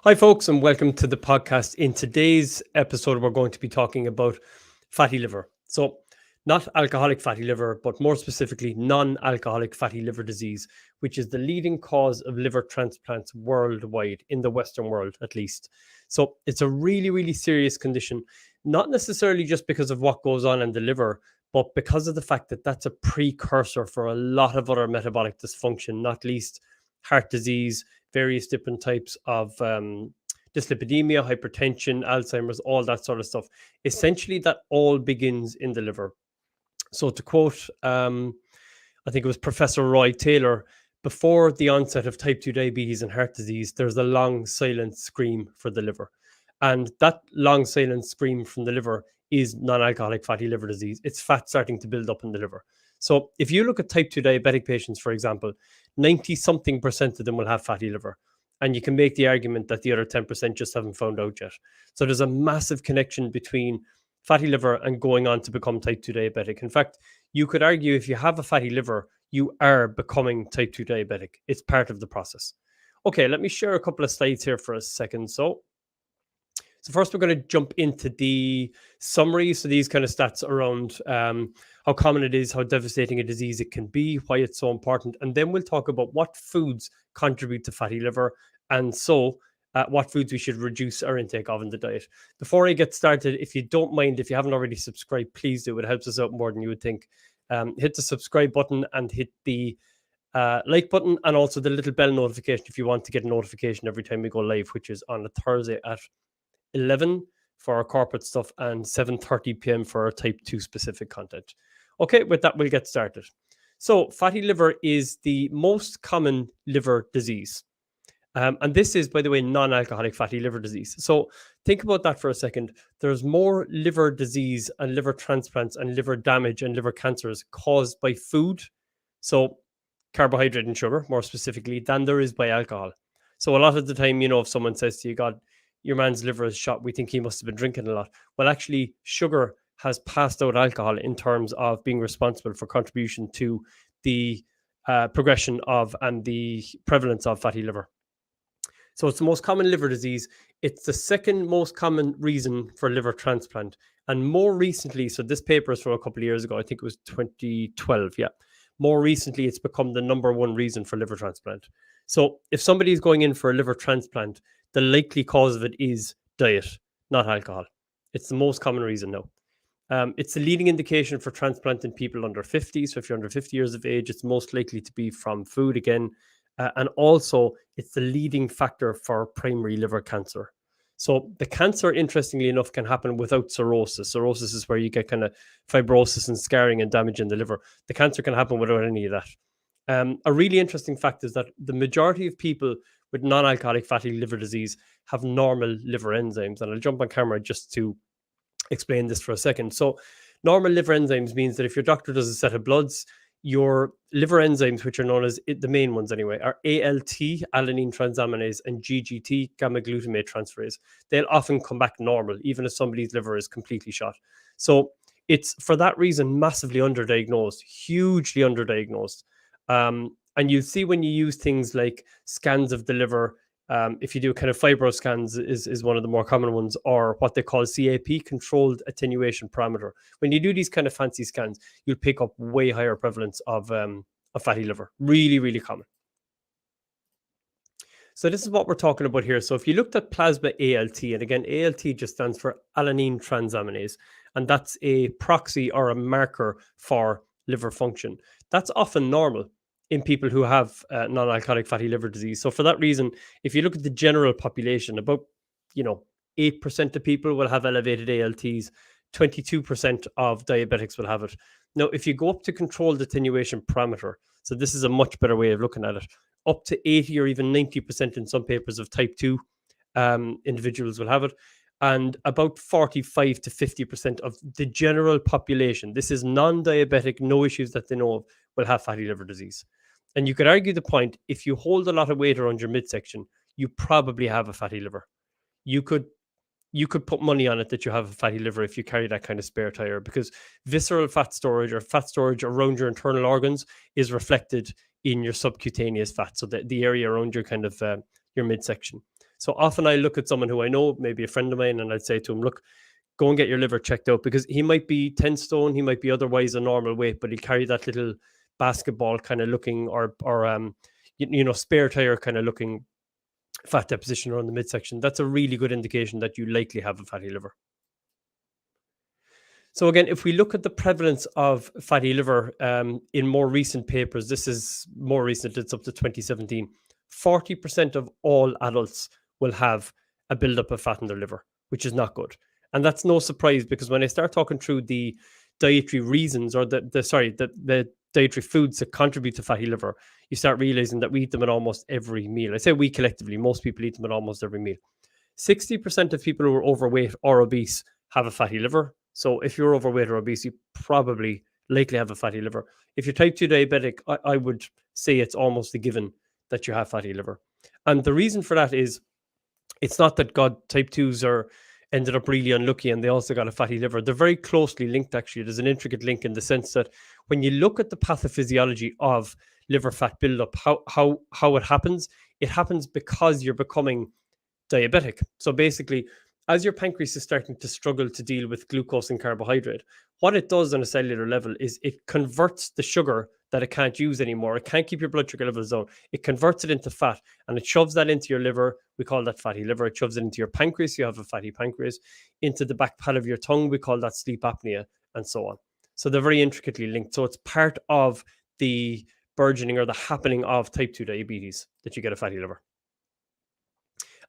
Hi, folks, and welcome to the podcast. In today's episode, we're going to be talking about fatty liver. So, not alcoholic fatty liver, but more specifically, non-alcoholic fatty liver disease, which is the leading cause of liver transplants worldwide, in the Western world at least. So, it's a really, really serious condition, not necessarily just because of what goes on in the liver, but because of the fact that that's a precursor for a lot of other metabolic dysfunction, not least heart disease, various different types of dyslipidemia, hypertension, Alzheimer's, all that sort of stuff. Essentially, that all begins in the liver. So to quote, I think it was Professor Roy Taylor, before the onset of type 2 diabetes and heart disease, there's a long silent scream for the liver. And that long silent scream from the liver is non-alcoholic fatty liver disease. It's fat starting to build up in the liver. So if you look at type 2 diabetic patients, for example, 90 something percent of them will have fatty liver. And you can make the argument that the other 10% just haven't found out yet. So there's a massive connection between fatty liver and going on to become type 2 diabetic. In fact, you could argue if you have a fatty liver, you are becoming type 2 diabetic. It's part of the process. Okay, let me share a couple of slides here for a second. So first, we're going to jump into the summary. So these kind of stats around how common it is, how devastating a disease it can be, why it's so important. And then we'll talk about what foods contribute to fatty liver, and so what foods we should reduce our intake of in the diet. Before I get started, if you don't mind, if you haven't already subscribed, please do. It helps us out more than you would think. Hit the subscribe button and hit the like button, and also the little bell notification if you want to get a notification every time we go live, which is on a Thursday at 11 for our corporate stuff and 7:30 p.m. for our type 2 specific content. Okay, with that, we'll get started. So fatty liver is the most common liver disease. And this is, by the way, non-alcoholic fatty liver disease. So think about that for a second. There's more liver disease and liver transplants and liver damage and liver cancers caused by food, so carbohydrate and sugar more specifically, than there is by alcohol. So a lot of the time, if someone says to you, God, your man's liver is shot, we think he must have been drinking a lot. Well, actually, sugar has passed out alcohol in terms of being responsible for contribution to the progression of and the prevalence of fatty liver. So it's the most common liver disease. It's the second most common reason for liver transplant. And more recently, so this paper is from a couple of years ago, I think it was 2012, yeah. More recently, it's become the number one reason for liver transplant. So if somebody is going in for a liver transplant, the likely cause of it is diet, not alcohol. It's the most common reason now. It's the leading indication for transplant in people under 50. So if you're under 50 years of age, it's most likely to be from food again. And also, it's the leading factor for primary liver cancer. So the cancer, interestingly enough, can happen without cirrhosis. Cirrhosis is where you get kind of fibrosis and scarring and damage in the liver. The cancer can happen without any of that. A really interesting fact is that the majority of people with non-alcoholic fatty liver disease have normal liver enzymes. And I'll jump on camera just to explain this for a second. So normal liver enzymes means that if your doctor does a set of bloods, your liver enzymes, which are known as the main ones anyway, are ALT, alanine transaminase, and GGT, gamma glutamate transferase. They'll often come back normal, even if somebody's liver is completely shot. So it's, for that reason, massively underdiagnosed, hugely underdiagnosed. And you'll see when you use things like scans of the liver, if you do kind of fibro scans is one of the more common ones, or what they call CAP, controlled attenuation parameter. When you do these kind of fancy scans, you'll pick up way higher prevalence of fatty liver. Really, really common. So this is what we're talking about here. So if you looked at plasma ALT, and again, ALT just stands for alanine transaminase, and that's a proxy or a marker for liver function. That's often normal in people who have non-alcoholic fatty liver disease. So for that reason, if you look at the general population, about 8% of people will have elevated ALTs, 22% of diabetics will have it. Now, if you go up to controlled attenuation parameter, so this is a much better way of looking at it, up to 80 or even 90% in some papers of type 2 individuals will have it. And about 45 to 50% of the general population, this is non-diabetic, no issues that they know of, will have fatty liver disease. And you could argue the point, if you hold a lot of weight around your midsection, you probably have a fatty liver. You could put money on it that you have a fatty liver if you carry that kind of spare tire, because visceral fat storage or fat storage around your internal organs is reflected in your subcutaneous fat, so the area around your kind of your midsection. So often I look at someone who I know, maybe a friend of mine, and I'd say to him, look, go and get your liver checked out, because he might be 10 stone, he might be otherwise a normal weight, but he'll carry that little basketball kind of looking, or spare tire kind of looking fat deposition around the midsection. That's a really good indication that you likely have a fatty liver. So again, if we look at the prevalence of fatty liver in more recent papers, this is more recent, it's up to 2017, 40% of all adults will have a buildup of fat in their liver, which is not good. And that's no surprise, because when I start talking through the dietary reasons, or the dietary foods that contribute to fatty liver, you start realizing that we eat them at almost every meal. I say we collectively, most people eat them at almost every meal. 60% of people who are overweight or obese have a fatty liver. So if you're overweight or obese, you probably likely have a fatty liver. If you're type 2 diabetic, I would say it's almost a given that you have fatty liver. And the reason for that is, it's not that type 2s ended up really unlucky and they also got a fatty liver. They're very closely linked, actually. There's an intricate link in the sense that when you look at the pathophysiology of liver fat buildup, how it happens because you're becoming diabetic. So basically, as your pancreas is starting to struggle to deal with glucose and carbohydrate, what it does on a cellular level is it converts the sugar that it can't use anymore. It can't keep your blood sugar levels down. It converts it into fat and it shoves that into your liver. We call that fatty liver. It shoves it into your pancreas. You have a fatty pancreas. Into the back part of your tongue, we call that sleep apnea, and so on. So they're very intricately linked. So it's part of the burgeoning or the happening of type 2 diabetes that you get a fatty liver.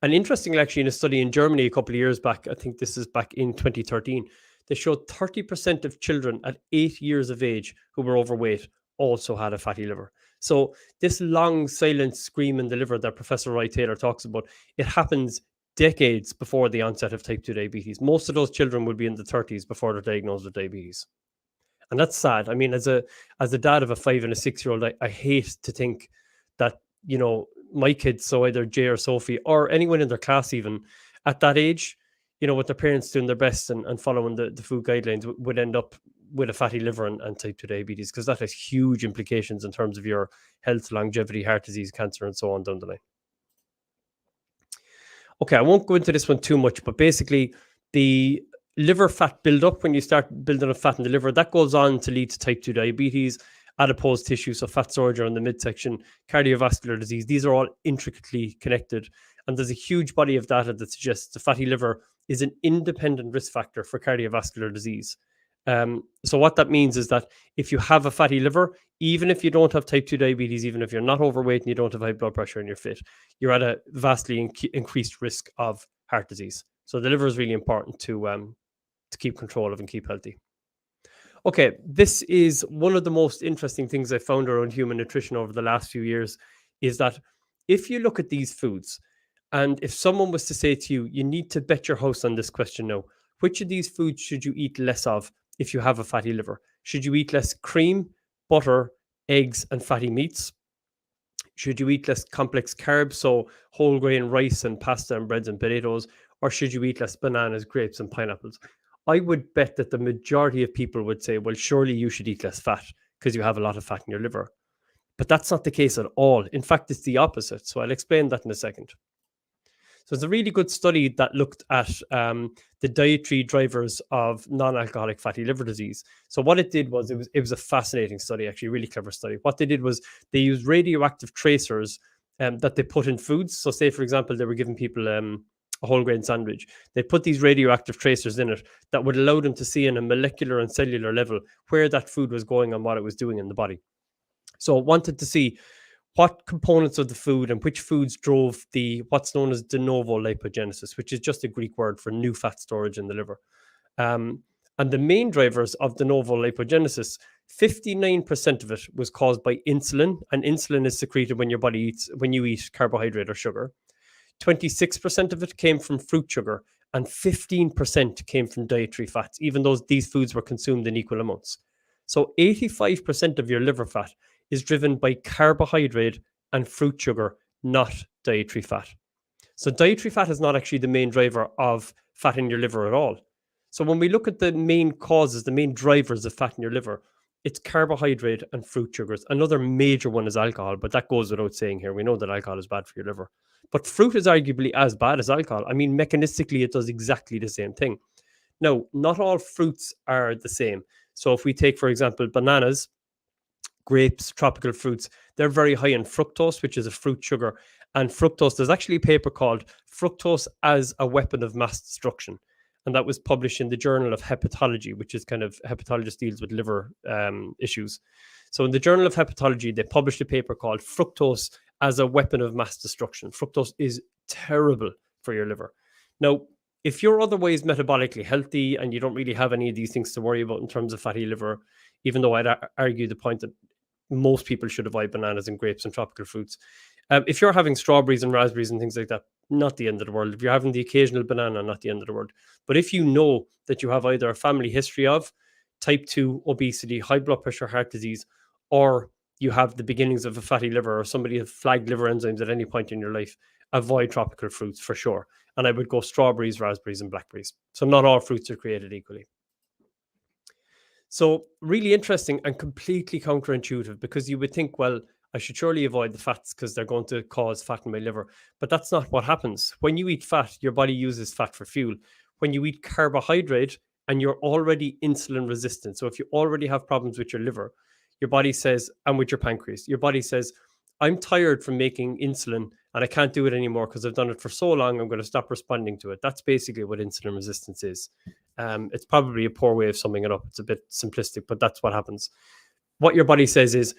And interestingly, actually, in a study in Germany a couple of years back, I think this is back in 2013, they showed 30% of children at 8 years of age who were overweight also had a fatty liver. So this long silent scream in the liver that Professor Roy Taylor talks about, it happens decades before the onset of type 2 diabetes. Most of those children would be in the 30s before they're diagnosed with diabetes. And that's sad. I mean, as a dad of a 5 and a 6-year-old, I hate to think that, my kids, so either Jay or Sophie or anyone in their class, even at that age, with their parents doing their best and following the food guidelines, would end up with a fatty liver and type 2 diabetes, because that has huge implications in terms of your health, longevity, heart disease, cancer, and so on down the line. Okay, I won't go into this one too much, but basically the liver fat buildup, when you start building up fat in the liver, that goes on to lead to type 2 diabetes, adipose tissue, so fat storage around the midsection, cardiovascular disease. These are all intricately connected. And there's a huge body of data that suggests the fatty liver is an independent risk factor for cardiovascular disease. So what that means is that if you have a fatty liver, even if you don't have type 2 diabetes, even if you're not overweight and you don't have high blood pressure and you're fit, you're at a vastly increased risk of heart disease. So the liver is really important to keep control of and keep healthy. Okay, this is one of the most interesting things I found around human nutrition over the last few years, is that if you look at these foods, and if someone was to say to you, you need to bet your house on this question now, which of these foods should you eat less of if you have a fatty liver? Should you eat less cream, butter, eggs, and fatty meats? Should you eat less complex carbs, so whole grain rice and pasta and breads and potatoes? Or should you eat less bananas, grapes, and pineapples? I would bet that the majority of people would say, well, surely you should eat less fat because you have a lot of fat in your liver. But that's not the case at all. In fact, it's the opposite. So I'll explain that in a second. So it's a really good study that looked at the dietary drivers of non-alcoholic fatty liver disease. So what it did was, it was a fascinating study, actually, a really clever study. What they did was they used radioactive tracers that they put in foods. So say, for example, they were giving people a whole grain sandwich. They put these radioactive tracers in it that would allow them to see on a molecular and cellular level where that food was going and what it was doing in the body. So it wanted to see what components of the food and which foods drove what's known as de novo lipogenesis, which is just a Greek word for new fat storage in the liver. And the main drivers of de novo lipogenesis, 59% of it was caused by insulin, and insulin is secreted when your body eats, when you eat carbohydrate or sugar. 26% of it came from fruit sugar, and 15% came from dietary fats, even though these foods were consumed in equal amounts. So 85% of your liver fat is driven by carbohydrate and fruit sugar, not dietary fat. So dietary fat is not actually the main driver of fat in your liver at all. So when we look at the main causes, the main drivers of fat in your liver, it's carbohydrate and fruit sugars. Another major one is alcohol, but that goes without saying here. We know that alcohol is bad for your liver. But fruit is arguably as bad as alcohol. I mean, mechanistically, it does exactly the same thing. Now, not all fruits are the same. So if we take, for example, bananas, grapes, tropical fruits, they're very high in fructose, which is a fruit sugar. And fructose, there's actually a paper called Fructose as a Weapon of Mass Destruction. And that was published in the Journal of Hepatology, which is kind of hepatologist deals with liver issues. So in the Journal of Hepatology, they published a paper called Fructose as a Weapon of Mass Destruction. Fructose is terrible for your liver. Now, if you're otherwise metabolically healthy and you don't really have any of these things to worry about in terms of fatty liver, even though I'd argue the point that most people should avoid bananas and grapes and tropical fruits. If you're having strawberries and raspberries and things like that, not the end of the world. If you're having the occasional banana, not the end of the world. But if you know that you have either a family history of type 2 obesity, high blood pressure, heart disease, or you have the beginnings of a fatty liver or somebody has flagged liver enzymes at any point in your life, avoid tropical fruits for sure. And I would go strawberries, raspberries, and blackberries. So not all fruits are created equally. So really interesting and completely counterintuitive, because you would think, well, I should surely avoid the fats because they're going to cause fat in my liver. But that's not what happens. When you eat fat, your body uses fat for fuel. When you eat carbohydrate and you're already insulin resistant, so if you already have problems with your liver, your body says, and with your pancreas, your body says, I'm tired from making insulin and I can't do it anymore because I've done it for so long. I'm going to stop responding to it. That's basically what insulin resistance is. It's probably a poor way of summing it up. It's a bit simplistic, but that's what happens. What your body says is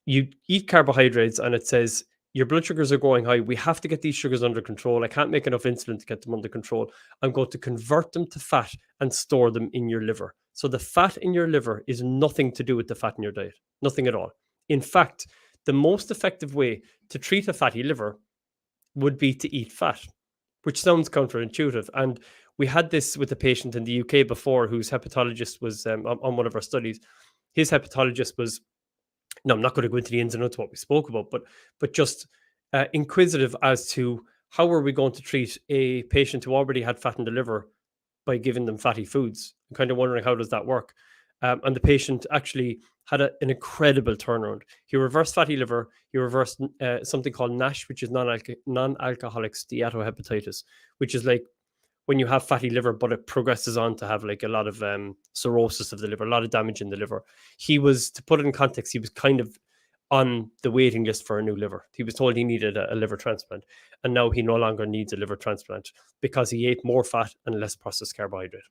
you eat carbohydrates and it says your blood sugars are going high. We have to get these sugars under control. I can't make enough insulin to get them under control. I'm going to convert them to fat and store them in your liver. So the fat in your liver is nothing to do with the fat in your diet. Nothing at all. In fact, the most effective way to treat a fatty liver would be to eat fat, which sounds counterintuitive. And we had this with a patient in the UK before whose hepatologist was on one of our studies. His hepatologist was, no, I'm not going to go into the ins and outs of what we spoke about, but just inquisitive as to how are we going to treat a patient who already had fat in the liver by giving them fatty foods. I'm kind of wondering, how does that work? And the patient actually had an incredible turnaround. He reversed fatty liver. He reversed something called NASH, which is non-alcoholic steatohepatitis, which is like when you have fatty liver, but it progresses on to have like a lot of cirrhosis of the liver, a lot of damage in the liver. He was, to put it in context, he was kind of on the waiting list for a new liver. He was told he needed a liver transplant, and now he no longer needs a liver transplant because he ate more fat and less processed carbohydrate.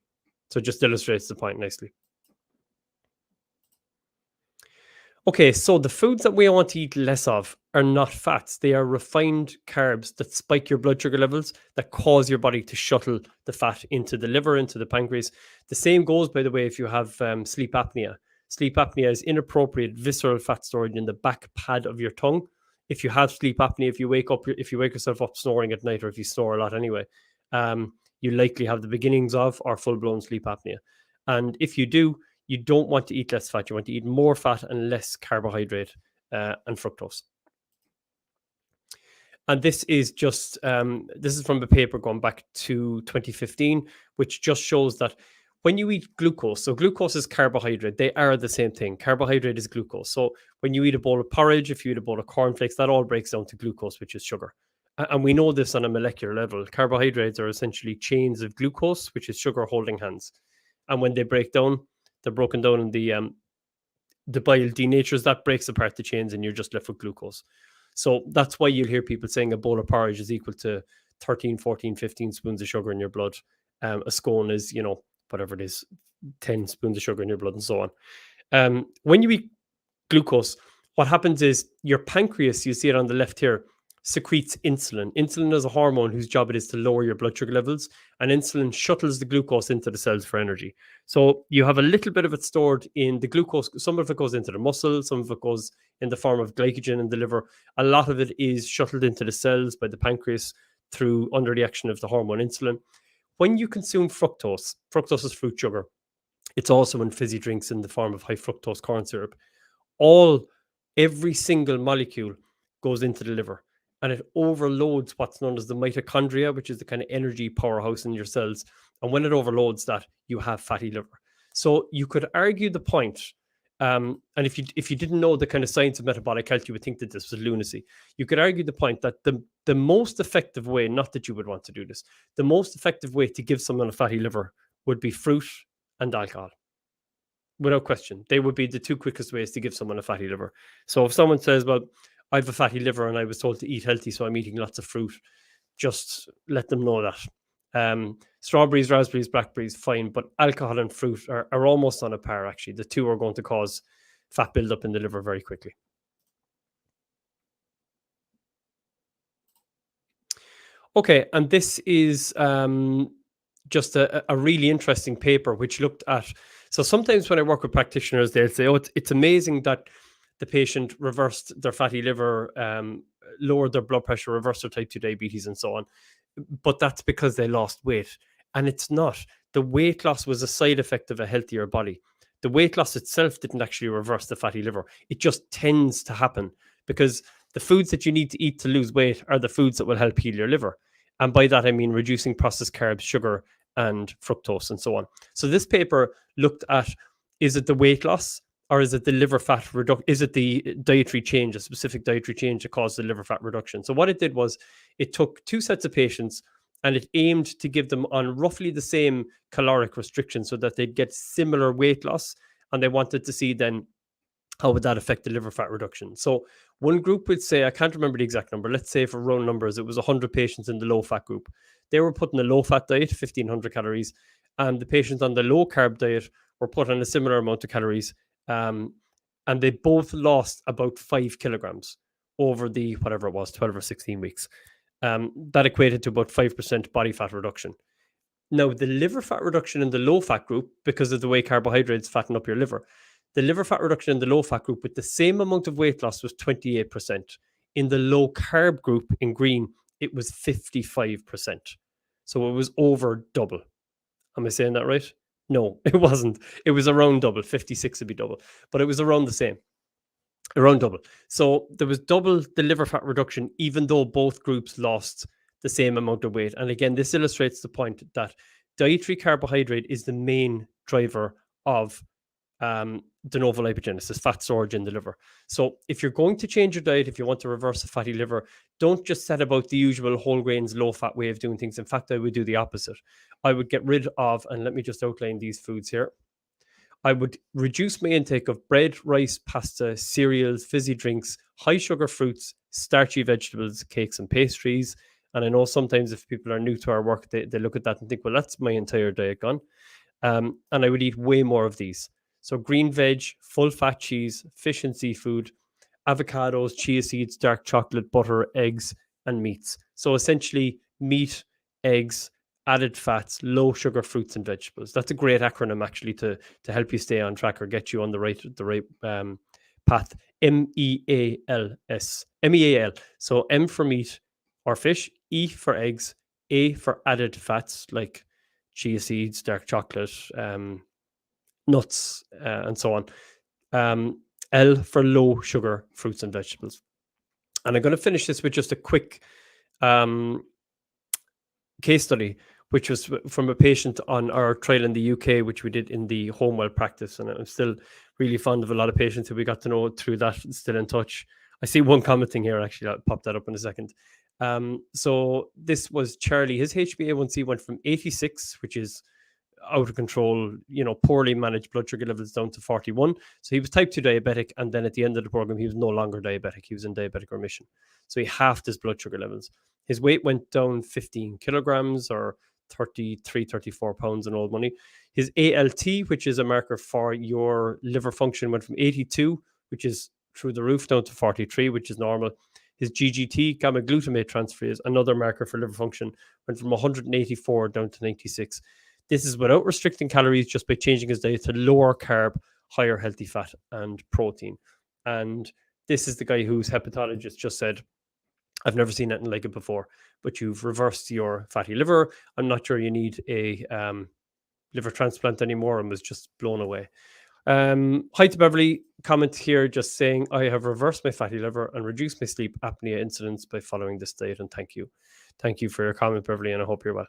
So it just illustrates the point nicely. Okay, so the foods that we want to eat less of are not fats. They are refined carbs that spike your blood sugar levels, that cause your body to shuttle the fat into the liver, into the pancreas. The same goes, by the way, if you have sleep apnea. Sleep apnea is inappropriate visceral fat storage in the back pad of your tongue. If you have sleep apnea, if you wake yourself up snoring at night, or if you snore a lot anyway, you likely have the beginnings of or full-blown sleep apnea. And if you do, you don't want to eat less fat. You want to eat more fat and less carbohydrate and fructose. And this is just, this is from a paper going back to 2015, which just shows that when you eat glucose, so glucose is carbohydrate, they are the same thing. Carbohydrate is glucose. So when you eat a bowl of porridge, if you eat a bowl of cornflakes, that all breaks down to glucose, which is sugar. And we know this on a molecular level. Carbohydrates are essentially chains of glucose, which is sugar holding hands. And when they break down, they're broken down in the bile denatures, that breaks apart the chains and you're just left with glucose. So that's why you'll hear people saying a bowl of porridge is equal to 13, 14, 15 spoons of sugar in your blood. A scone is, whatever it is, 10 spoons of sugar in your blood and so on. When you eat glucose, what happens is your pancreas, you see it on the left here, secretes insulin. Insulin is a hormone whose job it is to lower your blood sugar levels, and insulin shuttles the glucose into the cells for energy. So you have a little bit of it stored in the glucose. Some of it goes into the muscle, some of it goes in the form of glycogen in the liver. A lot of it is shuttled into the cells by the pancreas through under the action of the hormone insulin. When you consume fructose is fruit sugar. It's also in fizzy drinks in the form of high fructose corn syrup. Every single molecule goes into the liver, and it overloads what's known as the mitochondria, which is the kind of energy powerhouse in your cells. And when it overloads that, you have fatty liver. So you could argue the point And if you didn't know the kind of science of metabolic health, you would think that this was lunacy. You could argue the point that the most effective way, not that you would want to do this, the most effective way to give someone a fatty liver would be fruit and alcohol. Without question, they would be the two quickest ways to give someone a fatty liver. So if someone says, well, I have a fatty liver and I was told to eat healthy, so I'm eating lots of fruit, just let them know that. Strawberries, raspberries, blackberries, fine, but alcohol and fruit are almost on a par, actually. The two are going to cause fat buildup in the liver very quickly. Okay, and this is just a really interesting paper which looked at. So sometimes when I work with practitioners, they'll say, "Oh, it's amazing that the patient reversed their fatty liver, lowered their blood pressure, reversed their type 2 diabetes, and so on." But that's because they lost weight. And it's not. The weight loss was a side effect of a healthier body. The weight loss itself didn't actually reverse the fatty liver. It just tends to happen because the foods that you need to eat to lose weight are the foods that will help heal your liver. And by that, I mean reducing processed carbs, sugar, and fructose, and so on. So this paper looked at, is it the weight loss or is it the liver fat reduction? Is it the dietary change, a specific dietary change that caused the liver fat reduction? So what it did was it took two sets of patients and it aimed to give them on roughly the same caloric restriction so that they'd get similar weight loss. And they wanted to see then how would that affect the liver fat reduction. So one group would say, I can't remember the exact number, let's say for round numbers, it was 100 patients in the low fat group. They were put on a low fat diet, 1500 calories, and the patients on the low carb diet were put on a similar amount of calories. And they both lost about 5 kilograms over the, whatever it was, 12 or 16 weeks. That equated to about 5% body fat reduction. Now, the liver fat reduction in the low fat group, because of the way carbohydrates fatten up your liver, the liver fat reduction in the low fat group with the same amount of weight loss was 28%. In the low carb group in green, it was 55%. So it was over double. Am I saying that right? No, it wasn't. It was around double. 56 would be double, but it was around the same. Around double. So there was double the liver fat reduction, even though both groups lost the same amount of weight. And again, this illustrates the point that dietary carbohydrate is the main driver of de novo lipogenesis, fat storage in the liver. So if you're going to change your diet, if you want to reverse a fatty liver, don't just set about the usual whole grains, low fat way of doing things. In fact, I would do the opposite. I would get rid of, and let me just outline these foods here. I would reduce my intake of bread, rice, pasta, cereals, fizzy drinks, high sugar fruits, starchy vegetables, cakes, and pastries. And I know sometimes if people are new to our work, they look at that and think, well, that's my entire diet gone. And I would eat way more of these. So green veg, full fat cheese, fish and seafood, avocados, chia seeds, dark chocolate, butter, eggs, and meats. So essentially meat, eggs, added fats, low sugar fruits and vegetables. That's a great acronym actually to help you stay on track or get you on the right path. MEAL. So M for meat or fish, E for eggs, A for added fats like chia seeds, dark chocolate, nuts, and so on. L for low sugar fruits and vegetables. And I'm going to finish this with just a quick case study, which was from a patient on our trial in the UK, which we did in the home well practice. And I'm still really fond of a lot of patients who we got to know through that, still in touch. I see one commenting here, actually, I'll pop that up in a second. So this was Charlie. His HbA1c went from 86, which is out of control, poorly managed blood sugar levels, down to 41. So he was type 2 diabetic. And then at the end of the program, he was no longer diabetic. He was in diabetic remission. So he halved his blood sugar levels. His weight went down 15 kilograms or 33, 34 pounds in old money. His ALT, which is a marker for your liver function, went from 82, which is through the roof, down to 43, which is normal. His GGT, gamma glutamate transferase, another marker for liver function, went from 184 down to 96. This is without restricting calories, just by changing his diet to lower carb, higher healthy fat and protein. And this is the guy whose hepatologist just said, I've never seen anything like it before, but you've reversed your fatty liver. I'm not sure you need a liver transplant anymore, and was just blown away. Hi to Beverly, comment here just saying, I have reversed my fatty liver and reduced my sleep apnea incidence by following this diet. And thank you. Thank you for your comment, Beverly, and I hope you're well.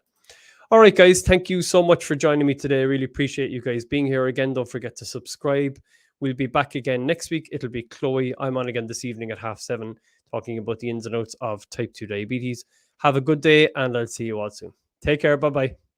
All right, guys, thank you so much for joining me today. I really appreciate you guys being here. Again, don't forget to subscribe. We'll be back again next week. It'll be Chloe. I'm on again this evening at 7:30, talking about the ins and outs of type 2 diabetes. Have a good day, and I'll see you all soon. Take care. Bye-bye.